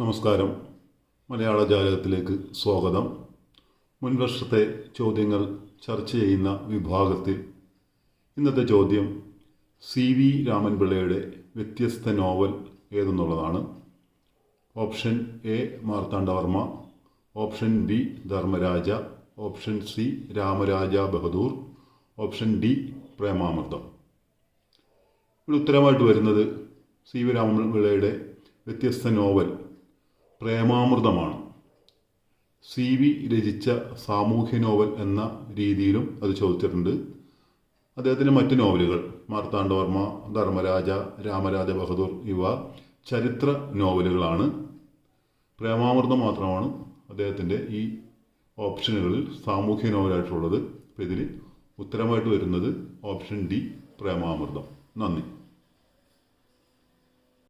നമസ്കാരം. മലയാള ജാലകത്തിലേക്ക് സ്വാഗതം. മുൻവർഷത്തെ ചോദ്യങ്ങൾ ചർച്ച ചെയ്യുന്ന വിഭാഗത്തിൽ ഇന്നത്തെ ചോദ്യം CV രാമൻപിള്ളയുടെ വ്യത്യസ്ത നോവൽ ഏതെന്നുള്ളതാണ്. Option A Marthandavarma, option B Dharmaraja, option C Ramaraja Bahadur, option D Premamritham. ഇവിടെ ഉത്തരമായിട്ട് വരുന്നത് CV രാമൻപിള്ളയുടെ വ്യത്യസ്ത നോവൽ പ്രേമാമൃതമാണ്. CV രചിച്ച സാമൂഹ്യ നോവൽ എന്ന രീതിയിലും അത് ചോദിച്ചിട്ടുണ്ട്. അദ്ദേഹത്തിൻ്റെ മറ്റ് നോവലുകൾ മാർത്താണ്ഡവർമ്മ, ധർമ്മരാജ, രാമരാജ ബഹദൂർ ഇവ ചരിത്ര നോവലുകളാണ്. പ്രേമാമൃതം മാത്രമാണ് അദ്ദേഹത്തിൻ്റെ ഈ ഓപ്ഷനുകളിൽ സാമൂഹ്യ നോവലായിട്ടുള്ളത്. അപ്പോൾ ഇതിൽ ഉത്തരമായിട്ട് വരുന്നത് ഓപ്ഷൻ D പ്രേമാമൃതം. നന്ദി.